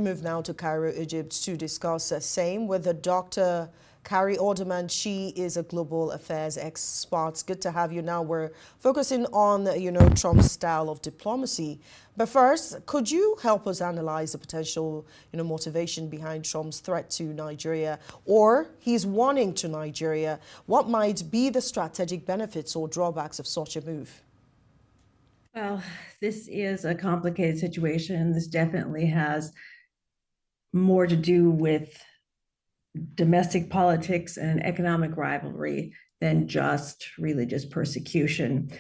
We move now to Cairo, Egypt to discuss the same with the Dr. Kari Odermann. She is a global affairs expert. Good to have you now. We're focusing on, Trump's style of diplomacy. But first, could you help us analyze the potential, motivation behind Trump's threat to Nigeria or his warning to Nigeria? What might be the strategic benefits or drawbacks of such a move? Well, this is a complicated situation. This definitely has more to do with domestic politics and economic rivalry than just religious persecution.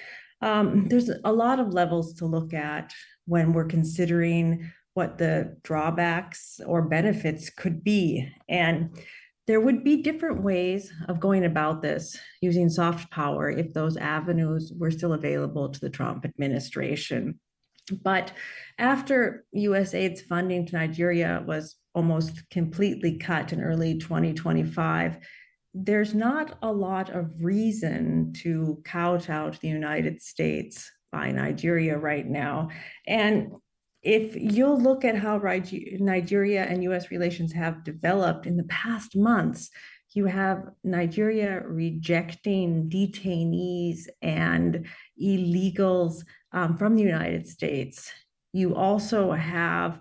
There's a lot of levels to look at when we're considering what the drawbacks or benefits could be. And there would be different ways of going about this using soft power if those avenues were still available to the Trump administration. But after USAID's funding to Nigeria was almost completely cut in early 2025, there's not a lot of reason to kowtow to the United States by Nigeria right now. And if you'll look at how Nigeria and US relations have developed in the past months, you have Nigeria rejecting detainees and illegals from the United States. You also have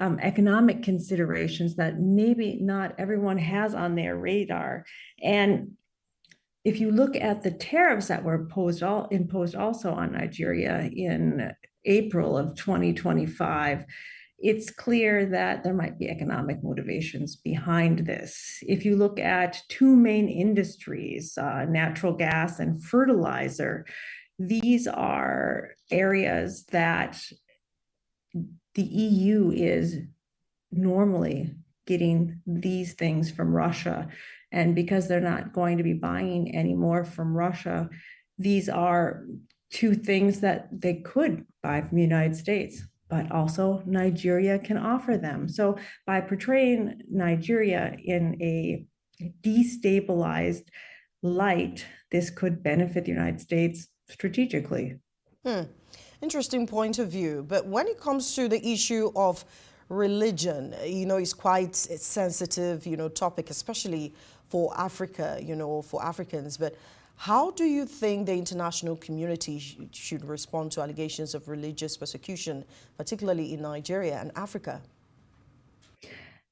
economic considerations that maybe not everyone has on their radar. And if you look at the tariffs that were imposed also on Nigeria in April of 2025, it's clear that there might be economic motivations behind this. If you look at two main industries, natural gas and fertilizer, these are areas that the EU is normally getting these things from Russia. And because they're not going to be buying any more from Russia, these are two things that they could buy from the United States, but also Nigeria can offer them. So by portraying Nigeria in a destabilized light, this could benefit the United States strategically. Interesting point of view. But when it comes to the issue of religion, it's quite a sensitive, topic, especially for Africa, for Africans. But how do you think the international community should respond to allegations of religious persecution, particularly in Nigeria and Africa?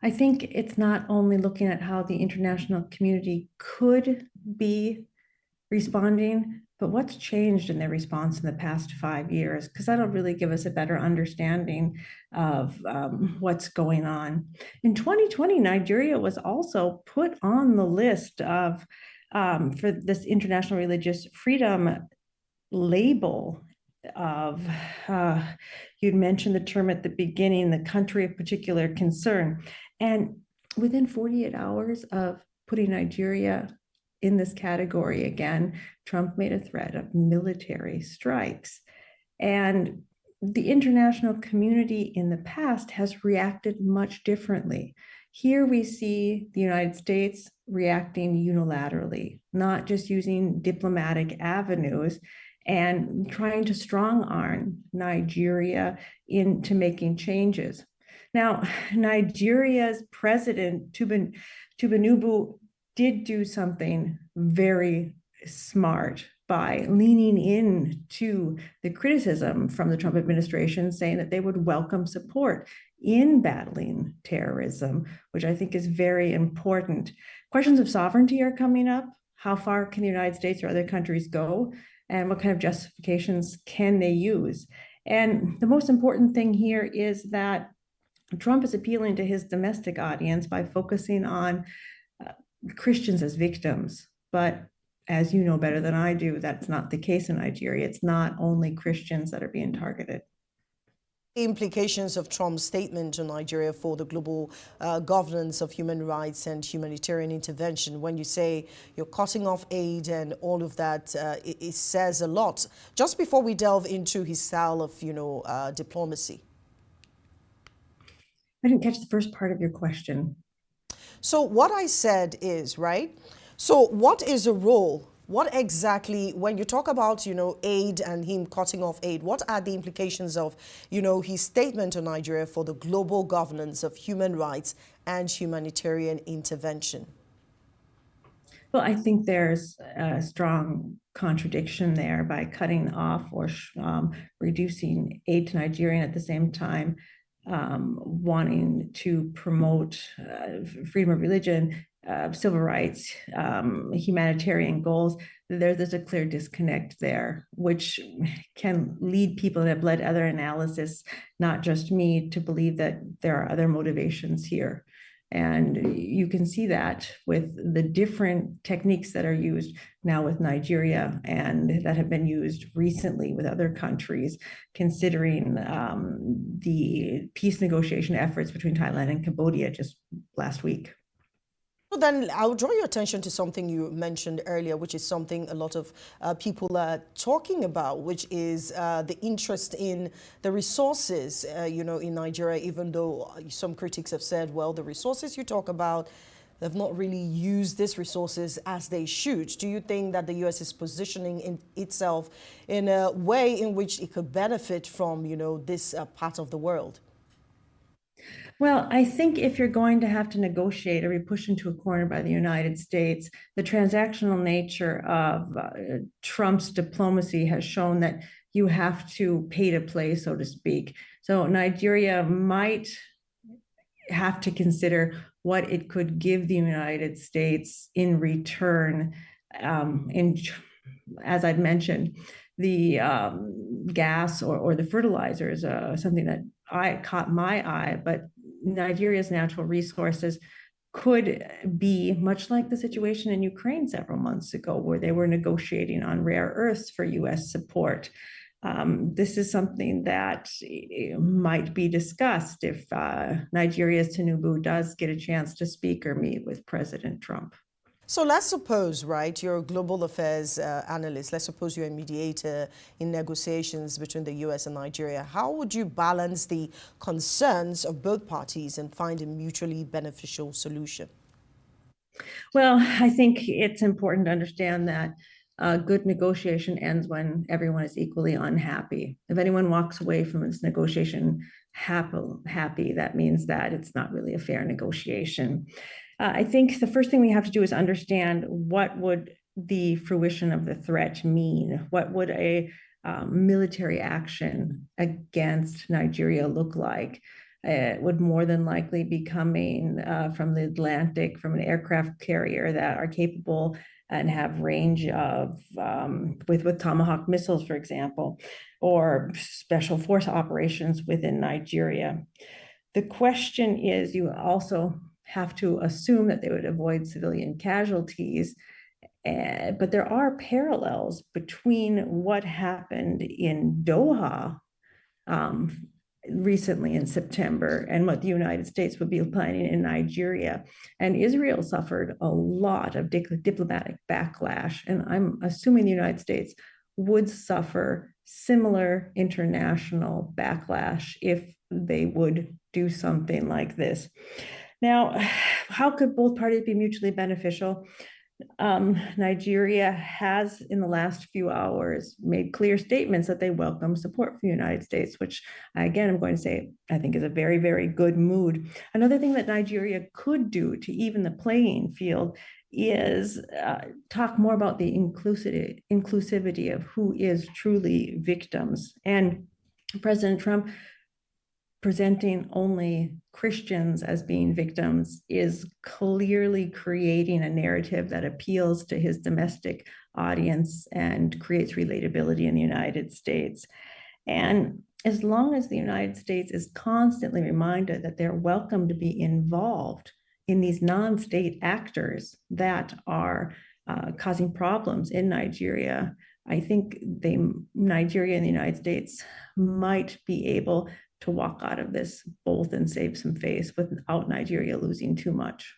I think it's not only looking at how the international community could be responding, but what's changed in their response in the past 5 years? Because that'll really give us a better understanding of what's going on. In 2020, Nigeria was also put on the list of for this international religious freedom label of, you'd mentioned the term at the beginning, the country of particular concern. And within 48 hours of putting Nigeria in this category again, Trump made a threat of military strikes. And the international community in the past has reacted much differently. Here we see the United States reacting unilaterally, not just using diplomatic avenues and trying to strong arm Nigeria into making changes. Now, Nigeria's president, Tinubu, did do something very smart by leaning into the criticism from the Trump administration, saying that they would welcome support in battling terrorism, which I think is very important. Questions of sovereignty are coming up. How far can the United States or other countries go? And what kind of justifications can they use? And the most important thing here is that Trump is appealing to his domestic audience by focusing on Christians as victims. But as you know better than I do, that's not the case in Nigeria. It's not only Christians that are being targeted. Implications of Trump's statement to Nigeria for the global governance of human rights and humanitarian intervention. When you say you're cutting off aid and all of that, it says a lot. Just before we delve into his style of, diplomacy. I didn't catch the first part of your question. So what I said is, right? So what is the role What exactly, when you talk about, aid and him cutting off aid, what are the implications of, his statement on Nigeria for the global governance of human rights and humanitarian intervention? Well, I think there's a strong contradiction there by cutting off or reducing aid to Nigeria, and at the same time wanting to promote freedom of religion, civil rights, humanitarian goals. There's a clear disconnect there, which can lead people that have led other analysis, not just me, to believe that there are other motivations here. And you can see that with the different techniques that are used now with Nigeria and that have been used recently with other countries, considering the peace negotiation efforts between Thailand and Cambodia just last week. So then I'll draw your attention to something you mentioned earlier, which is something a lot of people are talking about, which is the interest in the resources, in Nigeria, even though some critics have said, well, the resources you talk about, they've not really used these resources as they should. Do you think that the U.S. is positioning itself in a way in which it could benefit from, this part of the world? Well, I think if you're going to have to negotiate or be pushed into a corner by the United States, the transactional nature of Trump's diplomacy has shown that you have to pay to play, so to speak. So Nigeria might have to consider what it could give the United States in return. As I'd mentioned, the gas or the fertilizer is something that caught my eye, but Nigeria's natural resources could be much like the situation in Ukraine several months ago, where they were negotiating on rare earths for US support. This is something that might be discussed if Nigeria's Tinubu does get a chance to speak or meet with President Trump. So let's suppose, right, you're a global affairs analyst. Let's suppose you're a mediator in negotiations between the U.S. and Nigeria. How would you balance the concerns of both parties and find a mutually beneficial solution? Well, I think it's important to understand that a good negotiation ends when everyone is equally unhappy. If anyone walks away from this negotiation happy, that means that it's not really a fair negotiation. I think the first thing we have to do is understand what would the fruition of the threat mean? What would a military action against Nigeria look like? It would more than likely be coming from the Atlantic, from an aircraft carrier that are capable and have range of, with Tomahawk missiles, for example, or special force operations within Nigeria. The question is, you also have to assume that they would avoid civilian casualties, but there are parallels between what happened in Doha recently in September and what the United States would be planning in Nigeria. And Israel suffered a lot of diplomatic backlash. And I'm assuming the United States would suffer similar international backlash if they would do something like this. Now, how could both parties be mutually beneficial? Nigeria has, in the last few hours, made clear statements that they welcome support from the United States, which, again, I'm going to say, I think is a very, very good mood. Another thing that Nigeria could do to even the playing field is talk more about the inclusivity of who is truly victims. And President Trump presenting only Christians as being victims is clearly creating a narrative that appeals to his domestic audience and creates relatability in the United States. And as long as the United States is constantly reminded that they're welcome to be involved in these non-state actors that are causing problems in Nigeria, I think Nigeria and the United States might be able to walk out of this both and save some face without Nigeria losing too much.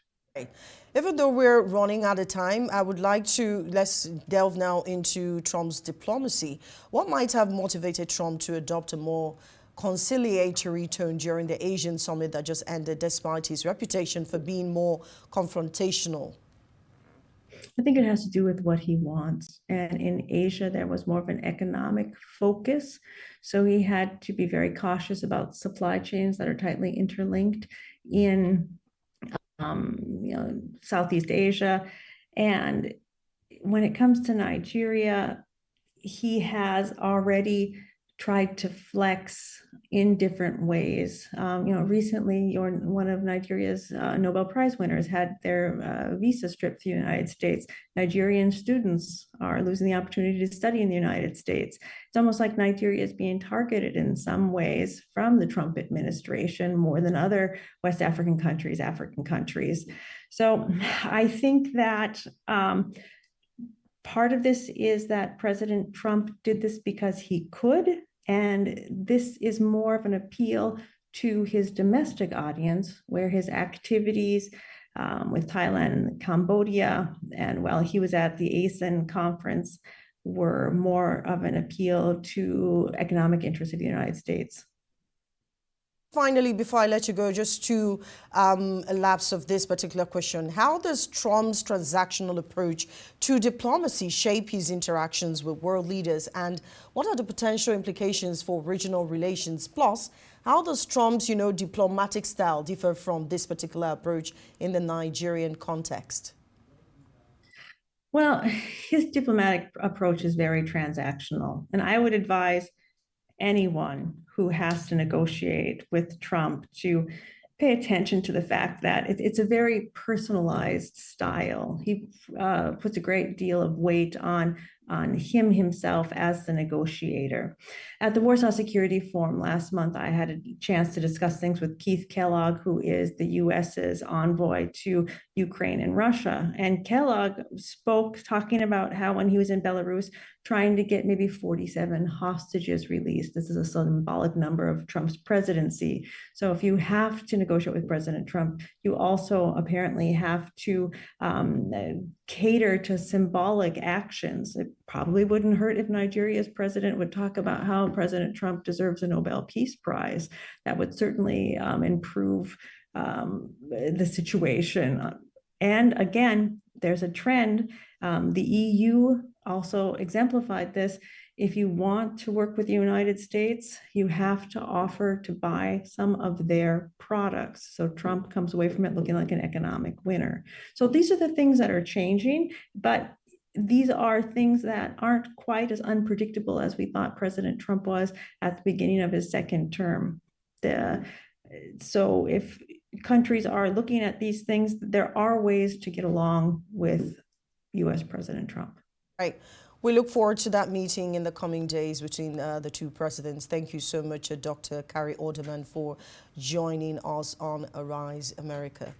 Even though we're running out of time, I would like let's delve now into Trump's diplomacy. What might have motivated Trump to adopt a more conciliatory tone during the Asian summit that just ended, despite his reputation for being more confrontational? I think it has to do with what he wants. And in Asia, there was more of an economic focus. So he had to be very cautious about supply chains that are tightly interlinked in Southeast Asia. And when it comes to Nigeria, he has already tried to flex in different ways. Recently, one of Nigeria's Nobel Prize winners had their visa stripped to the United States. Nigerian students are losing the opportunity to study in the United States. It's almost like Nigeria is being targeted in some ways from the Trump administration more than other West African countries, African countries. So I think that part of this is that President Trump did this because he could, and this is more of an appeal to his domestic audience, where his activities with Thailand and Cambodia, and while he was at the ASEAN conference, were more of an appeal to economic interests of the United States. Finally, before I let you go, just to elapse of this particular question, how does Trump's transactional approach to diplomacy shape his interactions with world leaders, and what are the potential implications for regional relations? Plus, how does Trump's, diplomatic style differ from this particular approach in the Nigerian context? Well, his diplomatic approach is very transactional, and I would advise anyone who has to negotiate with Trump to pay attention to the fact that it's a very personalized style. He puts a great deal of weight on himself as the negotiator. At the Warsaw Security Forum last month, I had a chance to discuss things with Keith Kellogg, who is the US's envoy to Ukraine and Russia. And Kellogg spoke talking about how when he was in Belarus, trying to get maybe 47 hostages released. This is a symbolic number of Trump's presidency. So if you have to negotiate with President Trump, you also apparently have to cater to symbolic actions. It probably wouldn't hurt if Nigeria's president would talk about how President Trump deserves a Nobel Peace Prize. That would certainly improve the situation. And again, there's a trend. The EU also exemplified this. If you want to work with the United States, you have to offer to buy some of their products. So Trump comes away from it looking like an economic winner. So these are the things that are changing, but these are things that aren't quite as unpredictable as we thought President Trump was at the beginning of his second term. So if countries are looking at these things, there are ways to get along with US President Trump. Right. We look forward to that meeting in the coming days between the two presidents. Thank you so much, Dr. Kari Odermann, for joining us on Arise America.